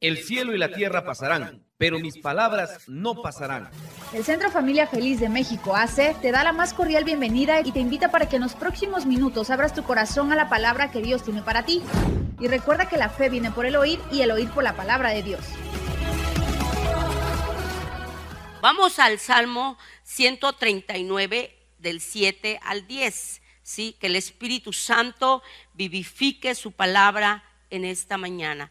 El cielo y la tierra pasarán, pero mis palabras no pasarán. El Centro Familia Feliz de México, AC, te da la más cordial bienvenida y te invita para que en los próximos minutos abras tu corazón a la palabra que Dios tiene para ti. Y recuerda que la fe viene por el oír y el oír por la palabra de Dios. Vamos al Salmo 139, del 7 al 10, ¿sí? Que el Espíritu Santo vivifique su palabra en esta mañana.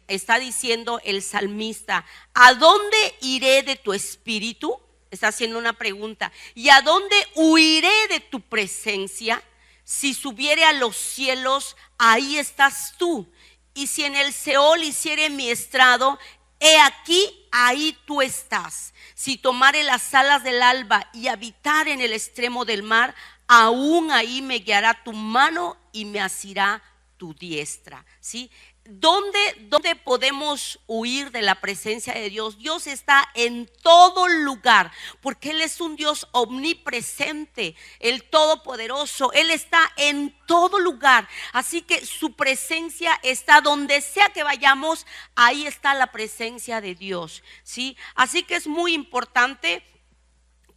Está diciendo el salmista: ¿a dónde iré de tu espíritu? Está haciendo una pregunta. ¿Y a dónde huiré de tu presencia? Si subiere a los cielos, ahí estás tú. Y si en el Seol hiciere mi estrado, he aquí, ahí tú estás. Si tomare las alas del alba y habitar en el extremo del mar, aún ahí me guiará tu mano y me asirá tu diestra, ¿sí? ¿Dónde podemos huir de la presencia de Dios? Dios está en todo lugar, porque Él es un Dios omnipresente, el Todopoderoso. Él está en todo lugar, así que su presencia está donde sea que vayamos. Ahí está la presencia de Dios, ¿sí? Así que es muy importante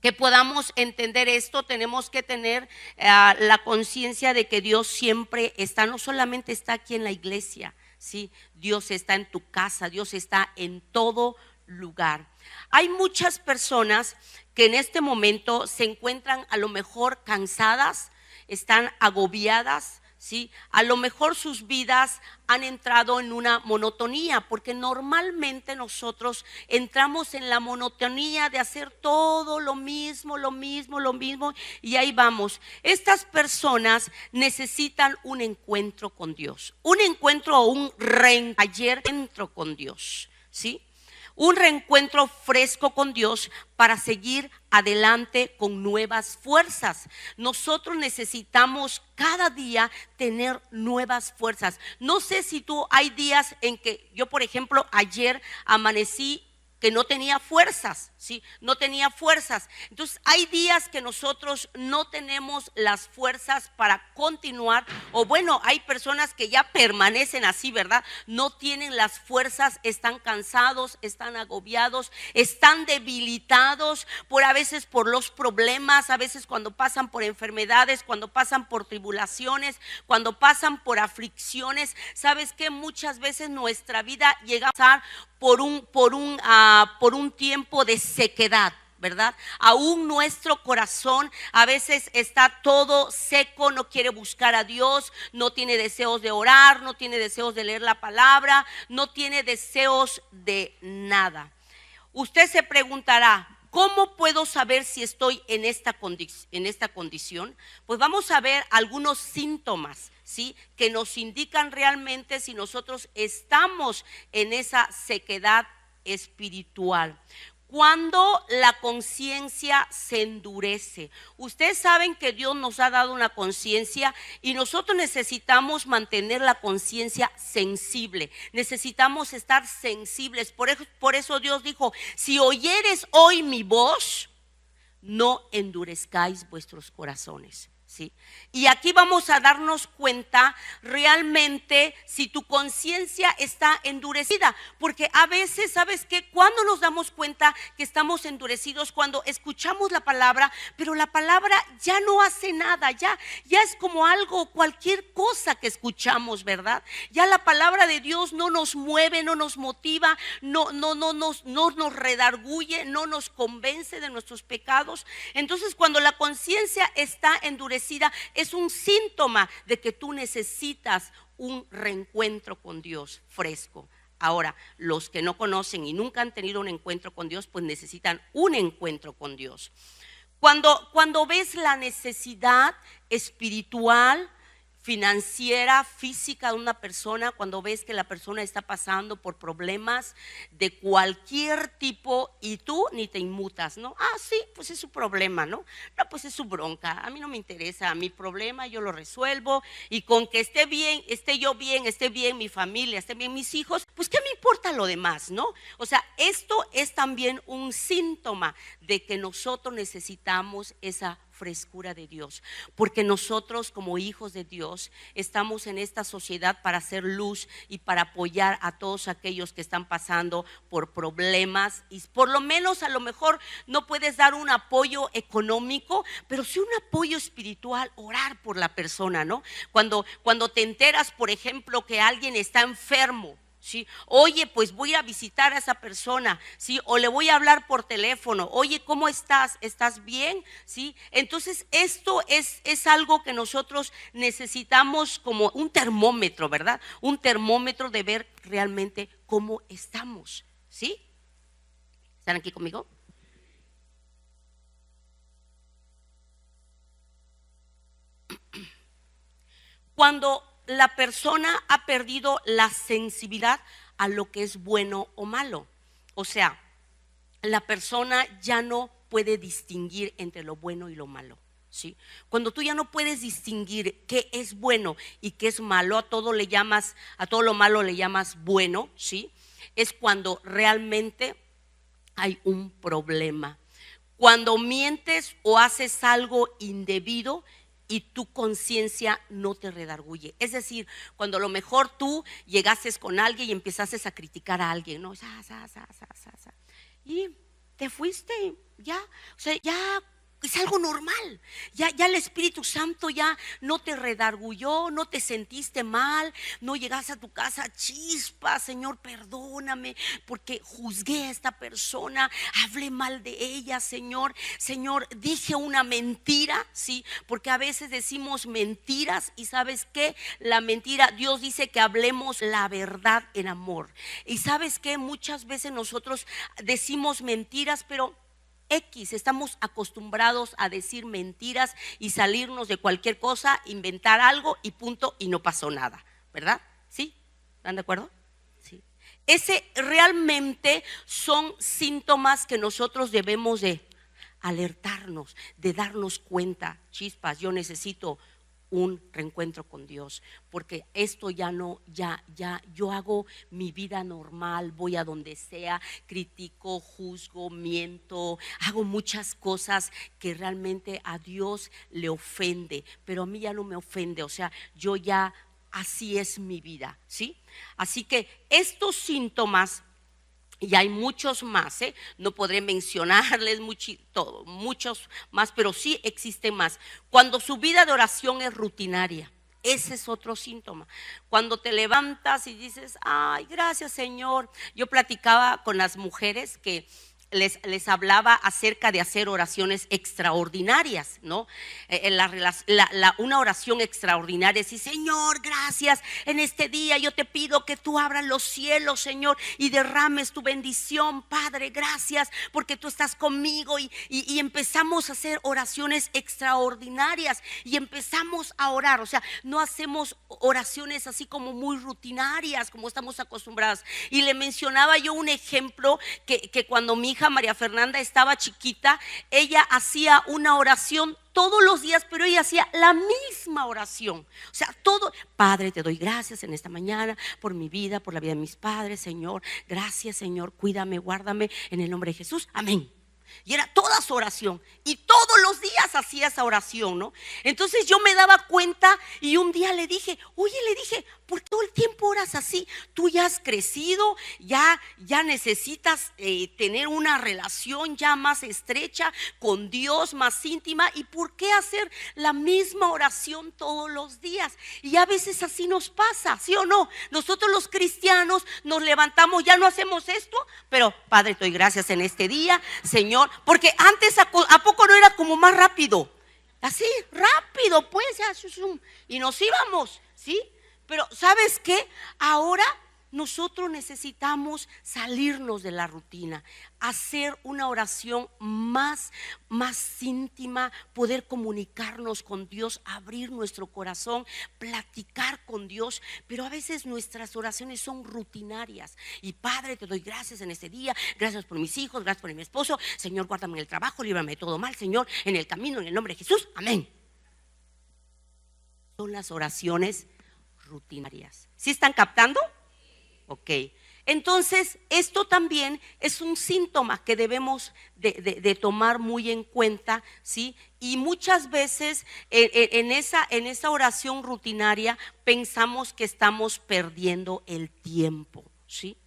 que podamos entender esto. Tenemos que tener la conciencia de que Dios siempre está, no solamente está aquí en la iglesia, ¿sí? Dios está en tu casa, Dios está en todo lugar. Hay muchas personas que en este momento se encuentran a lo mejor cansadas, están agobiadas, ¿sí? A lo mejor sus vidas han entrado en una monotonía, porque normalmente nosotros entramos en la monotonía de hacer todo lo mismo, y ahí vamos. Estas personas necesitan un encuentro con Dios, un encuentro o un reencuentro con Dios, ¿sí? Un reencuentro fresco con Dios para seguir adelante con nuevas fuerzas. Nosotros necesitamos cada día tener nuevas fuerzas. No sé si hay días en que yo, por ejemplo, ayer amanecí que no tenía fuerzas, ¿sí? No tenía fuerzas. Entonces hay días que nosotros no tenemos las fuerzas para continuar, o bueno, hay personas que ya permanecen así, ¿verdad? No tienen las fuerzas, están cansados, están agobiados, están debilitados a veces por los problemas, a veces cuando pasan por enfermedades, cuando pasan por tribulaciones, cuando pasan por aflicciones. ¿Sabes qué? Muchas veces nuestra vida llega a pasar por un tiempo de sequedad, ¿verdad? Aún nuestro corazón a veces está todo seco, no quiere buscar a Dios, no tiene deseos de orar, no tiene deseos de leer la palabra, no tiene deseos de nada. Usted se preguntará: ¿cómo puedo saber si estoy en esta condición? Pues vamos a ver algunos síntomas, ¿sí? Que nos indican realmente si nosotros estamos en esa sequedad espiritual. Cuando la conciencia se endurece. Ustedes saben que Dios nos ha dado una conciencia y nosotros necesitamos mantener la conciencia sensible. Necesitamos estar sensibles. Por eso Dios dijo: si oyeres hoy mi voz, no endurezcáis vuestros corazones, ¿sí? Y aquí vamos a darnos cuenta realmente si tu conciencia está endurecida, porque a veces, ¿sabes qué? Cuando nos damos cuenta que estamos endurecidos, cuando escuchamos la palabra, pero la palabra ya no hace nada, ya es como algo, cualquier cosa que escuchamos, ¿verdad? Ya la palabra de Dios no nos mueve, no nos motiva, no nos redarguye, no nos convence de nuestros pecados. Entonces, cuando la conciencia está endurecida, es un síntoma de que tú necesitas un reencuentro con Dios fresco. Ahora, los que no conocen y nunca han tenido un encuentro con Dios, pues necesitan un encuentro con Dios. Cuando ves la necesidad espiritual, financiera, física de una persona, cuando ves que la persona está pasando por problemas de cualquier tipo y tú ni te inmutas, ¿no? Ah, sí, pues es su problema, ¿no? No, pues es su bronca, a mí no me interesa, mi problema yo lo resuelvo, y con que esté bien, esté yo bien, esté bien mi familia, esté bien mis hijos, pues qué me importa lo demás, ¿no? O sea, esto es también un síntoma de que nosotros necesitamos esa frescura de Dios, porque nosotros como hijos de Dios estamos en esta sociedad para hacer luz y para apoyar a todos aquellos que están pasando por problemas, y por lo menos a lo mejor no puedes dar un apoyo económico, pero sí un apoyo espiritual, orar por la persona, ¿no? Cuando te enteras, por ejemplo, que alguien está enfermo, ¿sí? Oye, pues voy a visitar a esa persona, ¿sí? O le voy a hablar por teléfono. Oye, ¿cómo estás? ¿Estás bien? ¿Sí? Entonces esto es algo que nosotros necesitamos como un termómetro, ¿verdad? Un termómetro de ver realmente cómo estamos, ¿sí? ¿Están aquí conmigo? Cuando la persona ha perdido la sensibilidad a lo que es bueno o malo, o sea, la persona ya no puede distinguir entre lo bueno y lo malo, ¿sí? Cuando tú ya no puedes distinguir qué es bueno y qué es malo, a todo lo malo le llamas bueno, ¿sí? Es cuando realmente hay un problema. Cuando mientes o haces algo indebido y tu conciencia no te redarguye. Es decir, cuando a lo mejor tú llegases con alguien y empezases a criticar a alguien, ¿no? Y te fuiste, ya, o sea, ya es algo normal. Ya el Espíritu Santo ya no te redarguyó, no te sentiste mal, no llegaste a tu casa, chispa, Señor, perdóname porque juzgué a esta persona, hablé mal de ella, Señor, dije una mentira, sí, porque a veces decimos mentiras y ¿sabes qué? La mentira, Dios dice que hablemos la verdad en amor. Y ¿sabes qué? Muchas veces nosotros decimos mentiras, pero estamos acostumbrados a decir mentiras y salirnos de cualquier cosa, inventar algo y punto, y no pasó nada, ¿verdad? ¿Sí? ¿Están de acuerdo? Sí. Ese realmente son síntomas que nosotros debemos de alertarnos, de darnos cuenta. Chispas, yo necesito un reencuentro con Dios, porque esto ya no, ya yo hago mi vida normal, voy a donde sea, critico, juzgo, miento, hago muchas cosas que realmente a Dios le ofende, pero a mí ya no me ofende, o sea, yo ya, así es mi vida, ¿sí? Así que estos síntomas, y hay muchos más, no podré mencionarles muchos más, pero sí existen más. Cuando su vida de oración es rutinaria, ese es otro síntoma. Cuando te levantas y dices, ay, gracias Señor. Yo platicaba con las mujeres que les hablaba acerca de hacer oraciones extraordinarias, ¿no? Una oración extraordinaria es decir, Señor, gracias, en este día yo te pido que tú abras los cielos, Señor, y derrames tu bendición, Padre, gracias, porque tú estás conmigo, y empezamos a hacer oraciones extraordinarias, y empezamos a orar, o sea, no hacemos oraciones así como muy rutinarias, como estamos acostumbradas. Y le mencionaba yo un ejemplo que cuando mi hija María Fernanda estaba chiquita, ella hacía una oración todos los días, pero ella hacía la misma oración. O sea, todo, Padre, te doy gracias en esta mañana por mi vida, por la vida de mis padres, Señor. Gracias, Señor, cuídame, guárdame en el nombre de Jesús. Amén. Y era toda su oración, y todos los días hacía esa oración, ¿no? Entonces yo me daba cuenta, y un día le dije, ¿por qué todo el tiempo oras así? Tú ya has crecido, ya necesitas tener una relación ya más estrecha con Dios, más íntima, ¿y por qué hacer la misma oración todos los días? Y a veces así nos pasa, ¿sí o no? Nosotros los cristianos nos levantamos, ya no hacemos esto, pero Padre, te doy gracias en este día, Señor, porque antes ¿a poco no era como más rápido? Así, rápido, pues, y nos íbamos, ¿sí? Pero ¿sabes qué? Ahora nosotros necesitamos salirnos de la rutina, hacer una oración más íntima, poder comunicarnos con Dios, abrir nuestro corazón, platicar con Dios. Pero a veces nuestras oraciones son rutinarias. Y Padre, te doy gracias en este día, gracias por mis hijos, gracias por mi esposo, Señor, guárdame en el trabajo, líbrame de todo mal, Señor, en el camino, en el nombre de Jesús, amén. Son las oraciones rutinarias. ¿Sí están captando? Ok, Entonces, esto también es un síntoma que debemos de tomar muy en cuenta, ¿sí? Y muchas veces en esa oración rutinaria pensamos que estamos perdiendo el tiempo, ¿sí?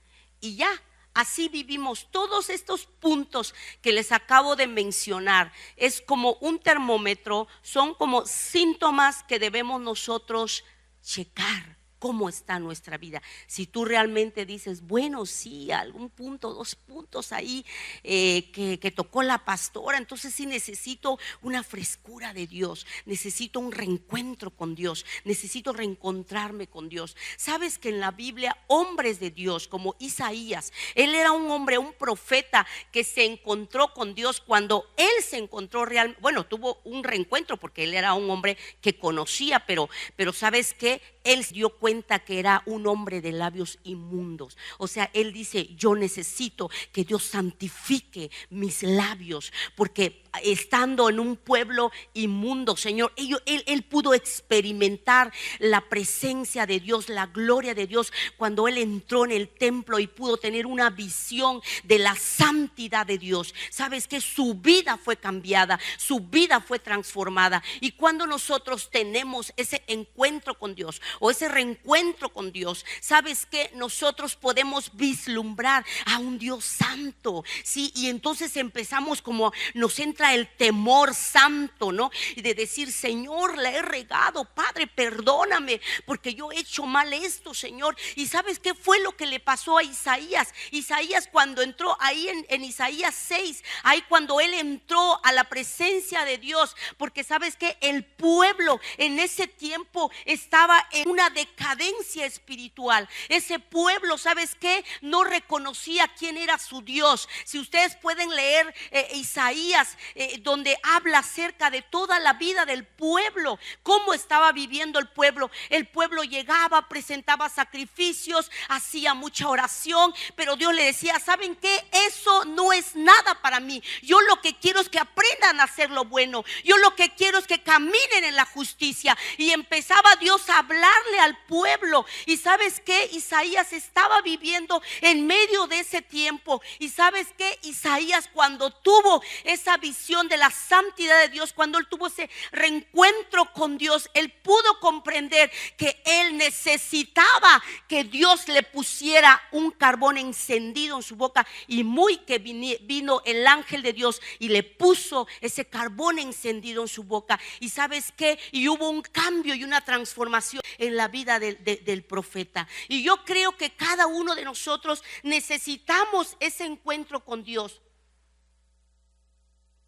Y ya, así vivimos. Todos estos puntos que les acabo de mencionar es como un termómetro, son como síntomas que debemos nosotros checar. ¿Cómo está nuestra vida? Si tú realmente dices, bueno, sí, algún punto, 2 puntos ahí que tocó la pastora, entonces sí necesito una frescura de Dios, necesito un reencuentro con Dios, necesito reencontrarme con Dios. Sabes que en la Biblia, hombres de Dios como Isaías, él era un hombre, un profeta que se encontró con Dios cuando él se encontró realmente, bueno, tuvo un reencuentro porque él era un hombre que conocía, pero ¿sabes qué? Él se dio cuenta que era un hombre de labios inmundos. O sea, él dice, yo necesito que Dios santifique mis labios, porque estando en un pueblo inmundo, Señor, él pudo experimentar la presencia de Dios, la gloria de Dios, cuando él entró en el templo y pudo tener una visión de la santidad de Dios. Sabes que su vida fue cambiada, su vida fue transformada. Y cuando nosotros tenemos ese encuentro con Dios o ese reencuentro con Dios, sabes que nosotros podemos vislumbrar a un Dios santo, ¿sí? Y entonces empezamos, como nos entra el temor santo, ¿no? Y de decir, Señor, la he regado, Padre, perdóname porque yo he hecho mal esto, Señor. Y ¿sabes qué fue lo que le pasó a Isaías? Isaías, cuando entró ahí en Isaías 6, ahí cuando él entró a la presencia de Dios, porque sabes que el pueblo en ese tiempo estaba en una decadencia espiritual. Ese pueblo, ¿sabes qué? No reconocía quién era su Dios. Si ustedes pueden leer Isaías, donde habla acerca de toda la vida del pueblo, cómo estaba viviendo el pueblo. El pueblo llegaba, presentaba sacrificios, hacía mucha oración, pero Dios le decía, ¿saben qué? Eso no es nada para mí. Yo lo que quiero es que aprendan a hacer lo bueno. Yo lo que quiero es que caminen en la justicia. Y empezaba Dios a hablarle al pueblo. Y ¿sabes qué? Isaías estaba viviendo en medio de ese tiempo. Y ¿sabes qué? Isaías, cuando tuvo esa visión de la santidad de Dios, cuando él tuvo ese reencuentro con Dios, él pudo comprender que él necesitaba que Dios le pusiera un carbón encendido en su boca. Y muy que vino el ángel de Dios y le puso ese carbón encendido en su boca. Y ¿sabes qué? Y hubo un cambio y una transformación en la vida del profeta. Y yo creo que cada uno de nosotros necesitamos ese encuentro con Dios,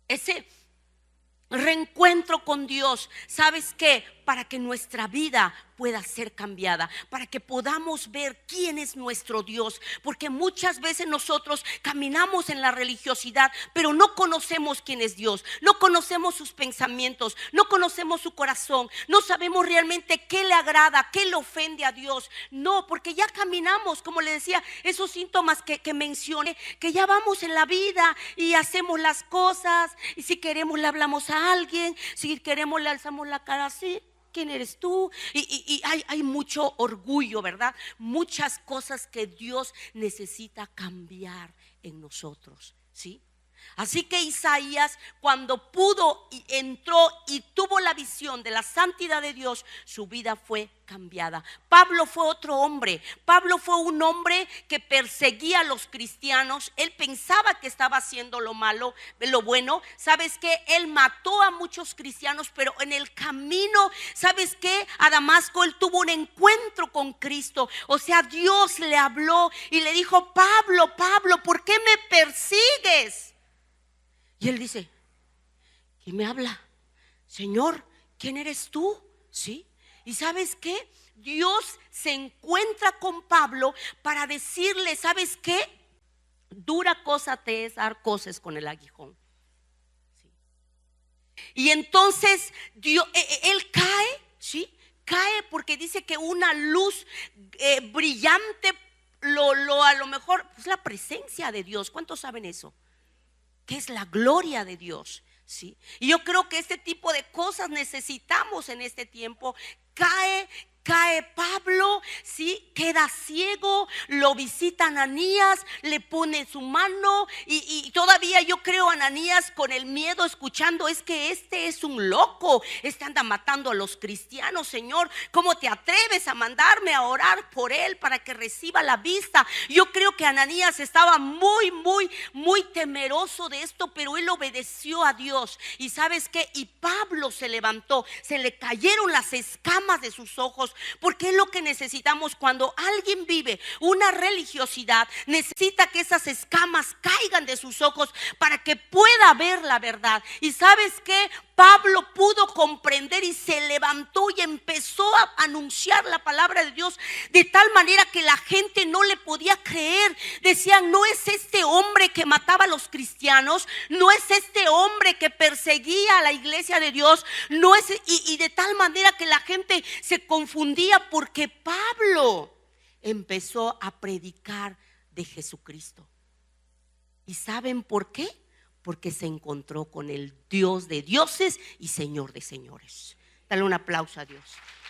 ese reencuentro con Dios. ¿Sabes qué? Para que nuestra vida pueda ser cambiada, para que podamos ver quién es nuestro Dios, porque muchas veces nosotros caminamos en la religiosidad, pero no conocemos quién es Dios, no conocemos sus pensamientos, no conocemos su corazón, no sabemos realmente qué le agrada, qué le ofende a Dios. No, porque ya caminamos, como le decía, esos síntomas que mencioné, que ya vamos en la vida y hacemos las cosas, y si queremos le hablamos a alguien, si queremos le alzamos la cara así. ¿Quién eres tú? Y hay mucho orgullo, ¿verdad? Muchas cosas que Dios necesita cambiar en nosotros, ¿sí? Así que Isaías, cuando pudo y entró y tuvo la visión de la santidad de Dios, su vida fue cambiada. Pablo fue otro hombre. Pablo fue un hombre que perseguía a los cristianos. Él pensaba que estaba haciendo lo malo, lo bueno. ¿Sabes qué? Él mató a muchos cristianos, pero en el camino, ¿sabes qué? A Damasco él tuvo un encuentro con Cristo. O sea, Dios le habló y le dijo, Pablo, Pablo, ¿por qué me persigues? Y él dice, ¿quién me habla? Señor, ¿quién eres tú? ¿Sí? ¿Y sabes qué? Dios se encuentra con Pablo para decirle, ¿sabes qué? Dura cosa te es dar coces con el aguijón. ¿Sí? Y entonces él cae, ¿sí? Cae porque dice que una luz brillante, a lo mejor, pues la presencia de Dios. ¿Cuántos saben eso? Que es la gloria de Dios, ¿sí? Y yo creo que este tipo de cosas necesitamos en este tiempo. Cae cae Pablo, ¿sí? Queda ciego, lo visita Ananías, le pone su mano y todavía yo creo Ananías con el miedo escuchando, es que este es un loco, este anda matando a los cristianos, Señor, ¿cómo te atreves a mandarme a orar por él para que reciba la vista? Yo creo que Ananías estaba muy temeroso de esto, pero él obedeció a Dios. Y ¿sabes qué? Y Pablo se levantó, se le cayeron las escamas de sus ojos, porque es lo que necesitamos cuando alguien vive una religiosidad. Necesita que esas escamas caigan de sus ojos para que pueda ver la verdad. Y ¿sabes qué? Pablo pudo comprender y se levantó y empezó a anunciar la palabra de Dios de tal manera que la gente no le podía creer. Decían, no es este hombre que mataba a los cristianos, no es este hombre que perseguía a la iglesia de Dios, no es, y de tal manera que la gente se confundía porque Pablo empezó a predicar de Jesucristo. ¿Y saben por qué? Porque se encontró con el Dios de dioses y Señor de señores. Dale un aplauso a Dios.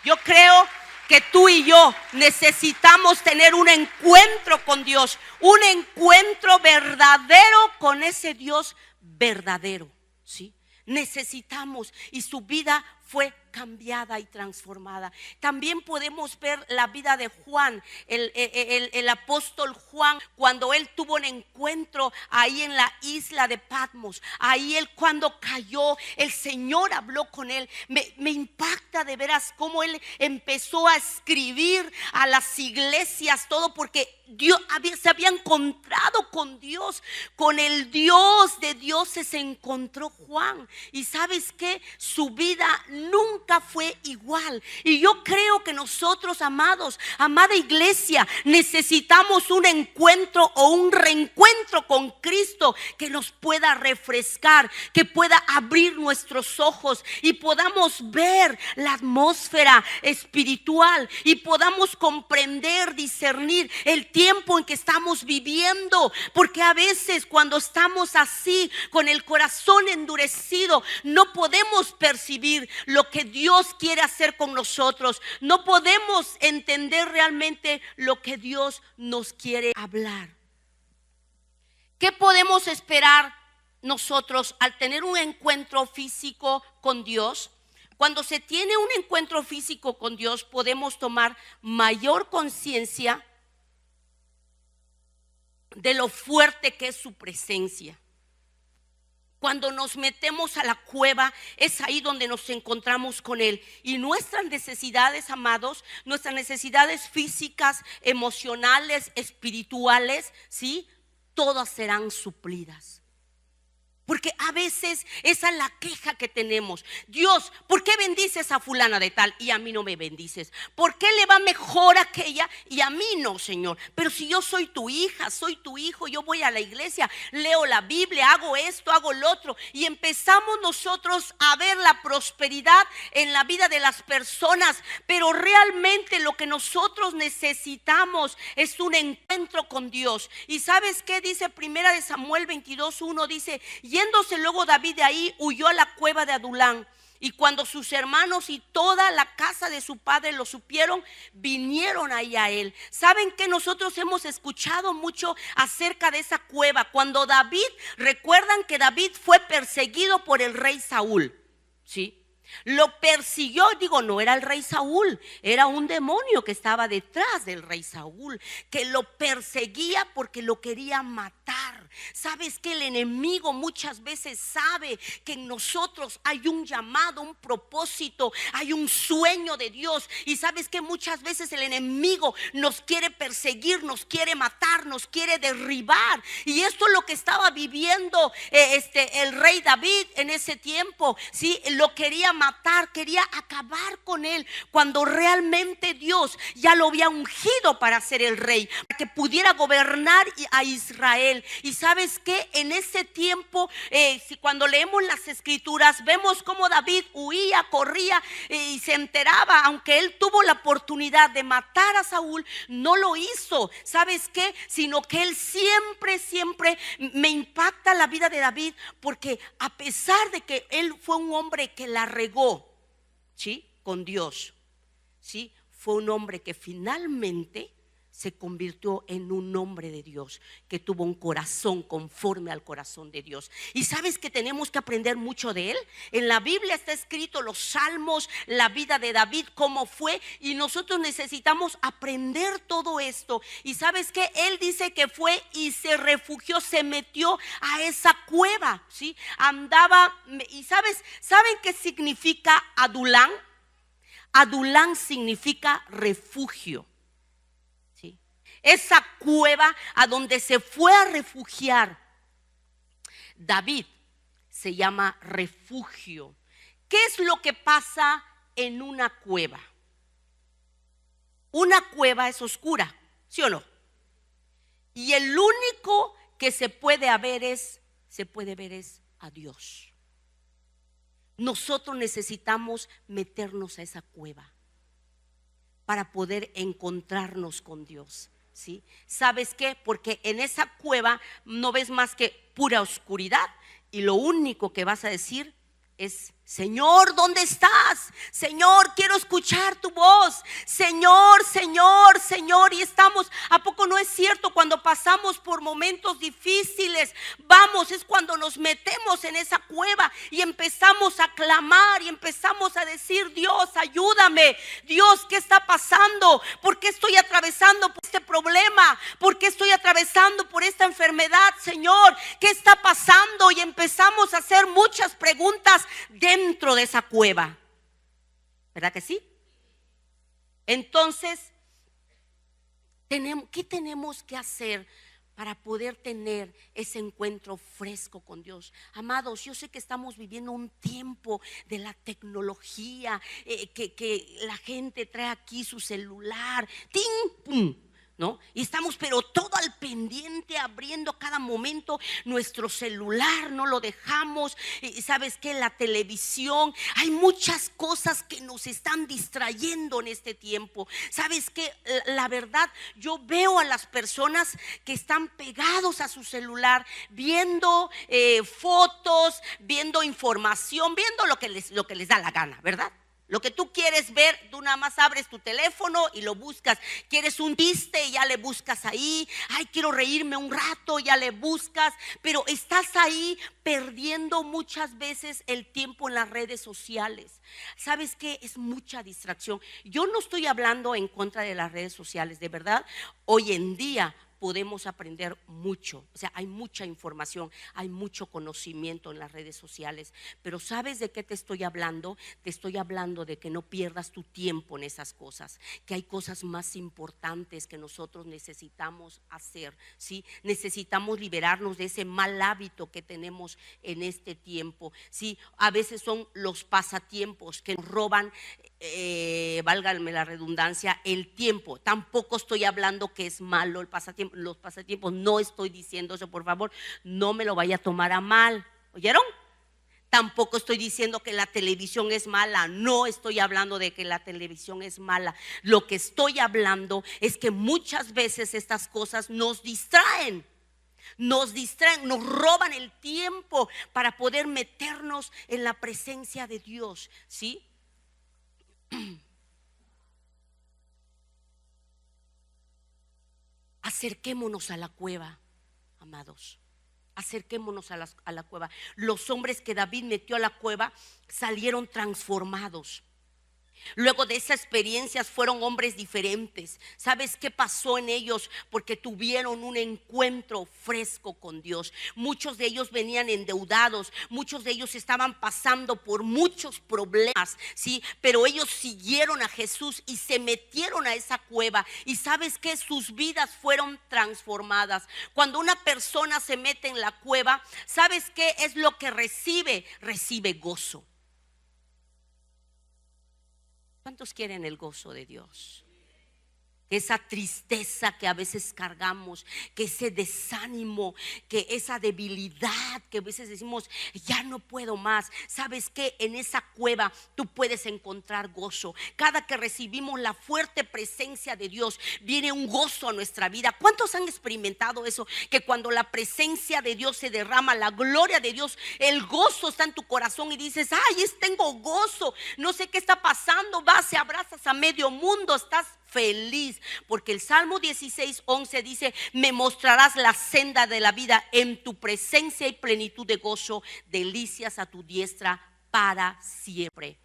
Yo creo que tú y yo necesitamos tener un encuentro con Dios, un encuentro verdadero con ese Dios verdadero, ¿sí? Necesitamos, y su vida fue cambiada y transformada. También podemos ver la vida de Juan, el apóstol Juan, cuando él tuvo un encuentro ahí en la isla de Patmos. Ahí él, cuando cayó, el Señor habló con él. Me impacta de veras cómo él empezó a escribir a las iglesias, todo porque Dios se había encontrado con Dios, con el Dios de dioses se encontró Juan. Y ¿sabes qué? Su vida nunca fue igual. Y yo creo que nosotros, amados, amada iglesia, necesitamos un encuentro o un reencuentro con Cristo que nos pueda refrescar, que pueda abrir nuestros ojos y podamos ver la atmósfera espiritual y podamos comprender, discernir el tiempo en que estamos viviendo. Porque a veces cuando estamos así, con el corazón endurecido, no podemos percibir lo que Dios quiere hacer con nosotros. No podemos entender realmente lo que Dios nos quiere hablar. ¿Qué podemos esperar nosotros al tener un encuentro físico con Dios? Cuando se tiene un encuentro físico con Dios, podemos tomar mayor conciencia de lo fuerte que es su presencia. Cuando nos metemos a la cueva, es ahí donde nos encontramos con Él. Y nuestras necesidades, amados, nuestras necesidades físicas, emocionales, espirituales, ¿sí? Todas serán suplidas. Porque a veces esa es la queja que tenemos. Dios, ¿por qué bendices a fulana de tal y a mí no me bendices? ¿Por qué le va mejor a aquella y a mí no, Señor? Pero si yo soy tu hija, soy tu hijo, yo voy a la iglesia, leo la Biblia, hago esto, hago lo otro. Y empezamos nosotros a ver la prosperidad en la vida de las personas. Pero realmente lo que nosotros necesitamos es un encuentro con Dios. ¿Y sabes qué dice 1 Samuel 22:1? Dice: yéndose luego David de ahí, huyó a la cueva de Adulán. Y cuando sus hermanos y toda la casa de su padre lo supieron, vinieron ahí a él. ¿Saben que nosotros hemos escuchado mucho acerca de esa cueva? Cuando David, recuerdan que David fue perseguido por el rey Saúl, ¿sí? Lo persiguió, digo, no era el rey Saúl, era un demonio que estaba detrás del rey Saúl, que lo perseguía porque lo quería matar. Sabes que el enemigo muchas veces sabe que en nosotros hay un llamado, un propósito, hay un sueño de Dios. Y sabes que muchas veces el enemigo nos quiere perseguir, nos quiere matar, nos quiere derribar. Y esto es lo que estaba viviendo el rey David en ese tiempo, ¿sí? Lo quería matar, quería acabar con él, cuando realmente Dios ya lo había ungido para ser el rey, para que pudiera gobernar a Israel. Y sabes que en ese tiempo, cuando leemos las escrituras, vemos cómo David huía, corría y se enteraba, aunque él tuvo la oportunidad de matar a Saúl, no lo hizo. ¿Sabes qué? Sino que él siempre me impacta la vida de David, porque a pesar de que él fue un hombre que la regó, ¿sí? Con Dios, ¿sí? fue un hombre que finalmente se convirtió en un hombre de Dios, que tuvo un corazón conforme al corazón de Dios. Y sabes que tenemos que aprender mucho de él. En la Biblia está escrito los salmos, la vida de David, cómo fue, y nosotros necesitamos aprender todo esto. Y sabes que él dice que fue y se refugió, se metió a esa cueva, ¿sí? Andaba, y ¿saben qué significa Adulán? Adulán significa refugio. Esa cueva a donde se fue a refugiar David se llama refugio. ¿Qué es lo que pasa en una cueva? Una cueva es oscura, ¿sí o no? Y el único que se puede ver es a Dios. Nosotros necesitamos meternos a esa cueva para poder encontrarnos con Dios. ¿Sí? ¿Sabes qué? Porque en esa cueva no ves más que pura oscuridad y lo único que vas a decir es: Señor, ¿dónde estás? Señor, quiero escuchar tu voz. Señor, Señor, Señor. Y estamos, ¿a poco no es cierto? Cuando pasamos por momentos difíciles, es cuando nos metemos en esa cueva y empezamos a clamar y empezamos a decir: Dios, ayúdame. Dios, ¿qué está pasando? ¿Por qué estoy atravesando por este problema? ¿Por qué estoy atravesando por esta enfermedad? Señor, ¿qué está pasando? Y empezamos a hacer muchas preguntas dentro de esa cueva, ¿verdad que sí? Entonces, ¿qué tenemos que hacer para poder tener ese encuentro fresco con Dios? Amados, yo sé que estamos viviendo un tiempo de la tecnología, que la gente trae aquí su celular, ¡ting! ¡Pum! ¿No? Y estamos pero todo al pendiente, abriendo cada momento nuestro celular, no lo dejamos. Y sabes que la televisión, hay muchas cosas que nos están distrayendo en este tiempo. Sabes que la verdad, yo veo a las personas que están pegados a su celular, viendo fotos, viendo información, viendo lo que les da la gana, ¿verdad? Lo que tú quieres ver, tú nada más abres tu teléfono y lo buscas. Quieres un chiste y ya le buscas ahí. Ay, quiero reírme un rato, ya le buscas. Pero estás ahí perdiendo muchas veces el tiempo en las redes sociales. ¿Sabes qué? Es mucha distracción. Yo no estoy hablando en contra de las redes sociales, de verdad. Hoy en día podemos aprender mucho, o sea, hay mucha información, hay mucho conocimiento en las redes sociales, pero ¿sabes de qué te estoy hablando? Te estoy hablando de que no pierdas tu tiempo en esas cosas, que hay cosas más importantes que nosotros necesitamos hacer, ¿sí? Necesitamos liberarnos de ese mal hábito que tenemos en este tiempo, ¿sí? A veces son los pasatiempos que nos roban, válgame la redundancia, el tiempo. Tampoco estoy hablando que es malo el pasatiempo, los pasatiempos, no estoy diciendo eso, por favor, no me lo vaya a tomar a mal, ¿oyeron? Tampoco estoy diciendo que la televisión es mala, no estoy hablando de que la televisión es mala. Lo que estoy hablando es que muchas veces estas cosas nos distraen, nos roban el tiempo para poder meternos en la presencia de Dios, ¿sí? Acerquémonos a la cueva, amados. Acerquémonos a la cueva. Los hombres que David metió a la cueva salieron transformados. Luego de esas experiencias fueron hombres diferentes. ¿Sabes qué pasó en ellos? Porque tuvieron un encuentro fresco con Dios. Muchos de ellos venían endeudados, muchos de ellos estaban pasando por muchos problemas, ¿sí? Pero ellos siguieron a Jesús y se metieron a esa cueva. Y ¿sabes qué? Sus vidas fueron transformadas. Cuando una persona se mete en la cueva, ¿sabes qué es lo que recibe? Recibe gozo. ¿Cuántos quieren el gozo de Dios? que esa tristeza que a veces cargamos, que ese desánimo, que esa debilidad que a veces decimos ya no puedo más. ¿Sabes qué? En esa cueva tú puedes encontrar gozo. Cada que recibimos la fuerte presencia de Dios, viene un gozo a nuestra vida. ¿Cuántos han experimentado eso? Que cuando la presencia de Dios se derrama, la gloria de Dios, el gozo está en tu corazón y dices, ay, tengo gozo, no sé qué está pasando. Vas y abrazas a medio mundo, estás feliz, porque el Salmo 16:11 dice: me mostrarás la senda de la vida, en tu presencia y plenitud de gozo, delicias a tu diestra para siempre.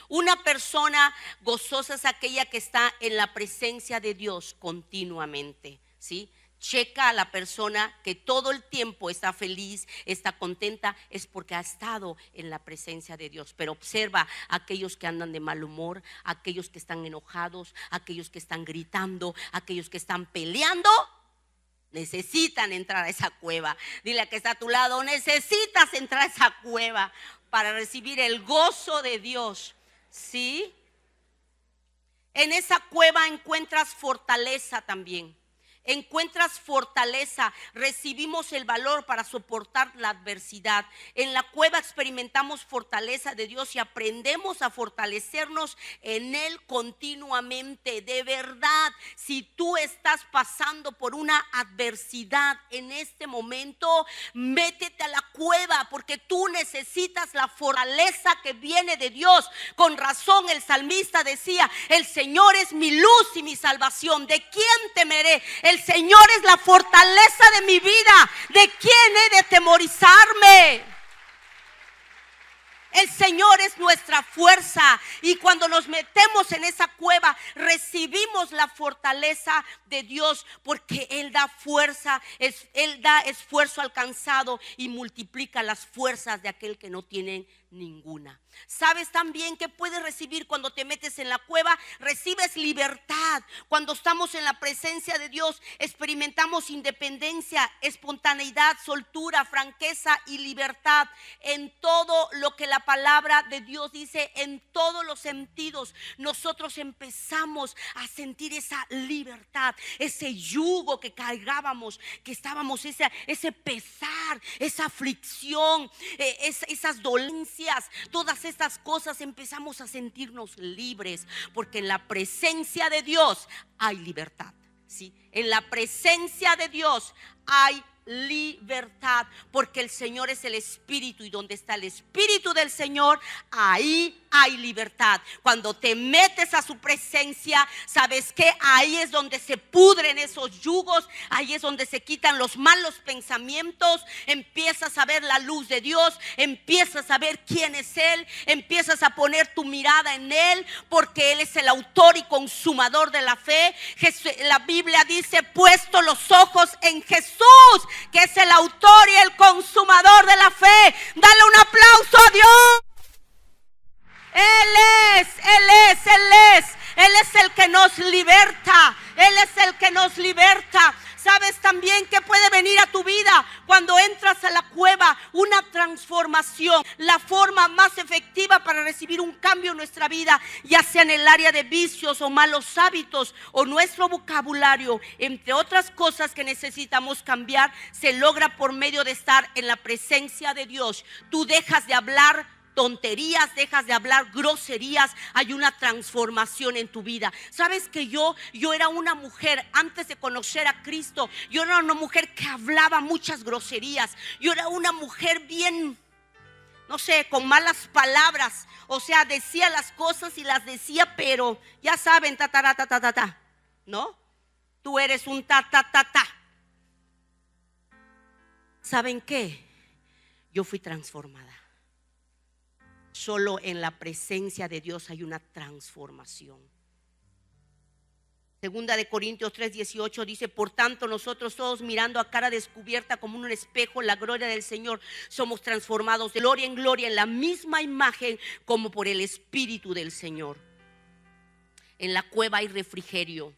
Una persona gozosa es aquella que está en la presencia de Dios continuamente, ¿sí? Checa a la persona que todo el tiempo está feliz, está contenta, es porque ha estado en la presencia de Dios. Pero observa a aquellos que andan de mal humor, a aquellos que están enojados, a aquellos que están gritando, a aquellos que están peleando. Necesitan entrar a esa cueva. Dile a que está a tu lado: necesitas entrar a esa cueva para recibir el gozo de Dios, ¿sí? En esa cueva encuentras fortaleza también. Encuentras fortaleza, recibimos el valor para soportar la adversidad. En la cueva experimentamos fortaleza de Dios y aprendemos a fortalecernos en Él continuamente. De verdad, si tú estás pasando por una adversidad en este momento, métete a la cueva, porque tú necesitas la fortaleza que viene de Dios. Con razón el salmista decía: el Señor es mi luz y mi salvación, ¿de quién temeré? El Señor es la fortaleza de mi vida, ¿de quién he de temorizarme? El Señor es nuestra fuerza, y cuando nos metemos en esa cueva recibimos la fortaleza de Dios, porque Él da fuerza, Él da esfuerzo alcanzado y multiplica las fuerzas de aquel que no tiene ninguna. ¿Sabes también que puedes recibir cuando te metes en la cueva? Recibes libertad. Cuando estamos en la presencia de Dios experimentamos independencia, espontaneidad, soltura, franqueza y libertad en todo lo que la palabra de Dios dice. En todos los sentidos nosotros empezamos a sentir esa libertad, ese yugo que cargábamos, que estábamos, ese pesar, esa aflicción, esas dolencias, todas estas cosas, empezamos a sentirnos libres, porque en la presencia de Dios hay libertad, ¿sí? En la presencia de Dios hay libertad, porque el Señor es el Espíritu, y donde está el Espíritu del Señor, ahí hay libertad. Cuando te metes a su presencia, ¿sabes qué? Ahí es donde se pudren esos yugos, ahí es donde se quitan los malos pensamientos. Empiezas a ver la luz de Dios, empiezas a ver quién es Él, empiezas a poner tu mirada en Él, porque Él es el autor y consumador de la fe. La Biblia dice: puesto los ojos en Jesús, que es el autor y el consumador de la fe. Dale un aplauso a Dios. Él es el que nos liberta. Él es el que nos liberta. ¿Sabes también que puede venir a tu vida cuando entras a la cueva? Una transformación. La forma más efectiva para recibir un cambio en nuestra vida, ya sea en el área de vicios o malos hábitos o nuestro vocabulario, entre otras cosas que necesitamos cambiar, se logra por medio de estar en la presencia de Dios. Tú dejas de hablar tonterías, dejas de hablar groserías, hay una transformación en tu vida. Sabes que yo era una mujer, antes de conocer a Cristo, yo era una mujer que hablaba muchas groserías. Yo era una mujer bien, no sé, con malas palabras. O sea, decía las cosas y las decía, pero ya saben, ¿no? Tú eres un ¿Saben qué? Yo fui transformada. Solo en la presencia de Dios hay una transformación. Segunda de Corintios 3:18 dice: por tanto, nosotros todos, mirando a cara descubierta como en un espejo la gloria del Señor, somos transformados de gloria en gloria en la misma imagen como por el Espíritu del Señor. En la cueva hay refrigerio.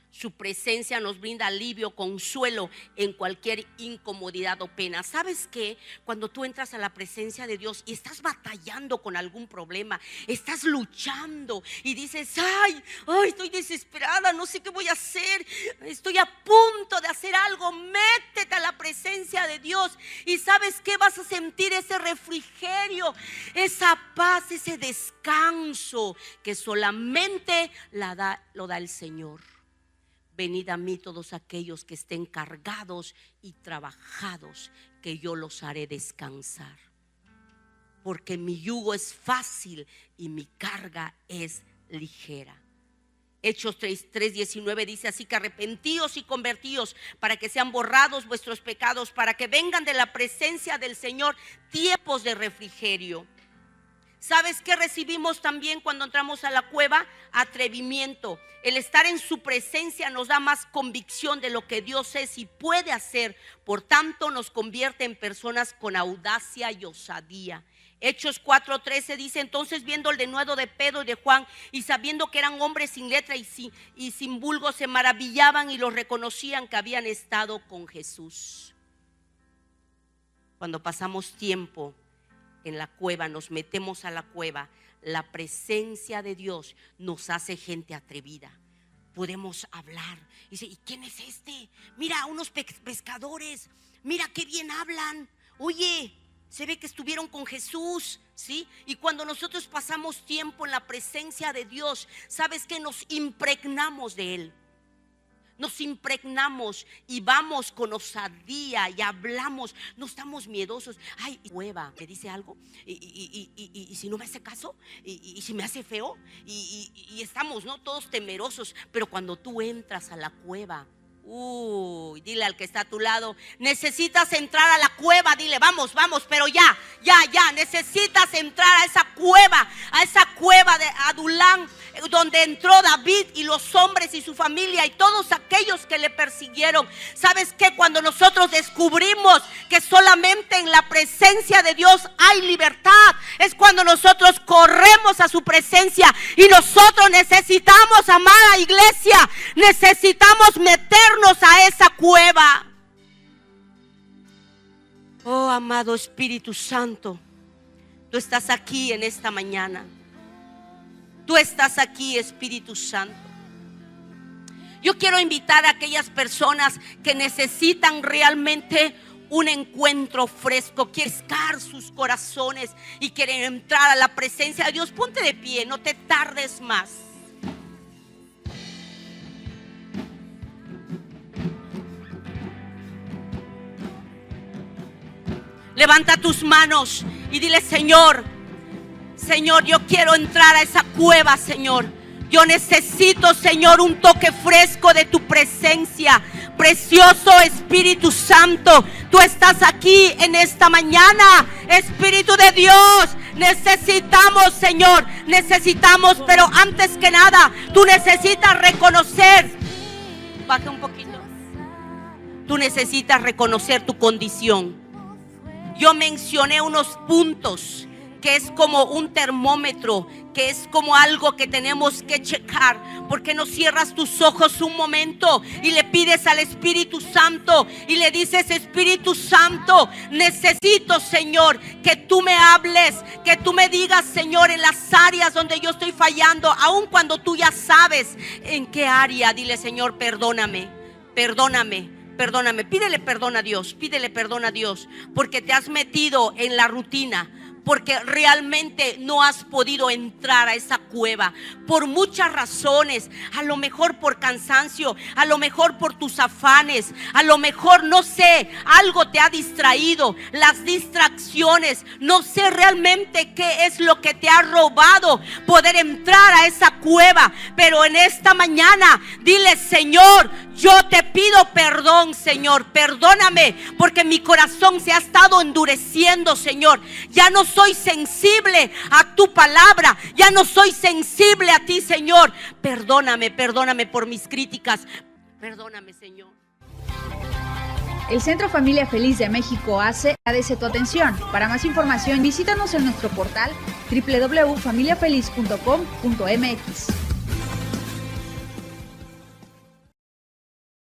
Su presencia nos brinda alivio, consuelo en cualquier incomodidad o pena. ¿Sabes qué? Cuando tú entras a la presencia de Dios y estás batallando con algún problema, estás luchando y dices, ay, estoy desesperada, no sé qué voy a hacer, estoy a punto de hacer algo, métete a la presencia de Dios y ¿sabes qué? Vas a sentir ese refrigerio, esa paz, ese descanso que solamente lo da el Señor. Venid a mí todos aquellos que estén cargados y trabajados, que yo los haré descansar. Porque mi yugo es fácil y mi carga es ligera. Hechos 3:19 dice: así que arrepentíos y convertíos para que sean borrados vuestros pecados, para que vengan de la presencia del Señor tiempos de refrigerio. ¿Sabes qué recibimos también cuando entramos a la cueva? Atrevimiento. El estar en su presencia nos da más convicción de lo que Dios es y puede hacer. Por tanto, nos convierte en personas con audacia y osadía. Hechos 4:13 dice: entonces viendo el denuedo de Pedro y de Juan y sabiendo que eran hombres sin letra y sin vulgo, se maravillaban y los reconocían que habían estado con Jesús. Cuando pasamos tiempo en la cueva, nos metemos a la cueva, la presencia de Dios nos hace gente atrevida. Podemos hablar. Dice: ¿y quién es este? Mira, unos pescadores. Mira qué bien hablan. Oye, se ve que estuvieron con Jesús, ¿sí? Y cuando nosotros pasamos tiempo en la presencia de Dios, ¿sabes qué? Nos impregnamos de Él. Nos impregnamos y vamos con osadía y hablamos, no estamos miedosos. Ay, cueva, ¿me dice algo? Y si no me hace caso, y si me hace feo, y estamos, ¿no? Todos temerosos. Pero cuando tú entras a la cueva, dile al que está a tu lado: necesitas entrar a la cueva. Dile: vamos, pero ya, necesitas entrar a esa cueva de Adulán, donde entró David y los hombres y su familia y todos aquellos que le persiguieron. ¿Sabes qué? Cuando nosotros descubrimos que solamente en la presencia de Dios hay libertad, es cuando nosotros corremos a su presencia. Y nosotros necesitamos, amada iglesia, necesitamos meternos a esa cueva. Oh, amado Espíritu Santo, tú estás aquí en esta mañana. Tú estás aquí, Espíritu Santo. Yo quiero invitar a aquellas personas que necesitan realmente un encuentro fresco, quieren buscar sus corazones y quieren entrar a la presencia de Dios. Ponte de pie, no te tardes más. Levanta tus manos y dile: Señor, yo quiero entrar a esa cueva, Señor. Yo necesito, Señor, un toque fresco de tu presencia. Precioso Espíritu Santo, tú estás aquí en esta mañana. Espíritu de Dios, necesitamos, Señor, pero antes que nada, tú necesitas reconocer. Baja un poquito. Tú necesitas reconocer tu condición. Yo mencioné unos puntos que es como un termómetro, que es como algo que tenemos que checar. ¿Por qué no cierras tus ojos un momento y le pides al Espíritu Santo y le dices: Espíritu Santo, necesito, Señor, que tú me hables, que tú me digas, Señor, en las áreas donde yo estoy fallando, aun cuando tú ya sabes en qué área. Dile: Señor, perdóname. Pídele perdón a Dios, porque te has metido en la rutina, porque realmente no has podido entrar a esa cueva por muchas razones. A lo mejor por cansancio, a lo mejor por tus afanes, a lo mejor, no sé, algo te ha distraído, las distracciones. No sé realmente qué es lo que te ha robado poder entrar a esa cueva, pero en esta mañana dile: Señor, yo te pido perdón, Señor, perdóname, porque mi corazón se ha estado endureciendo, Señor. Ya no soy sensible a tu palabra, ya no soy sensible a ti, Señor. Perdóname por mis críticas. Perdóname, Señor. El Centro Familia Feliz de México AC agradece tu atención. Para más información, visítanos en nuestro portal www.familiafeliz.com.mx.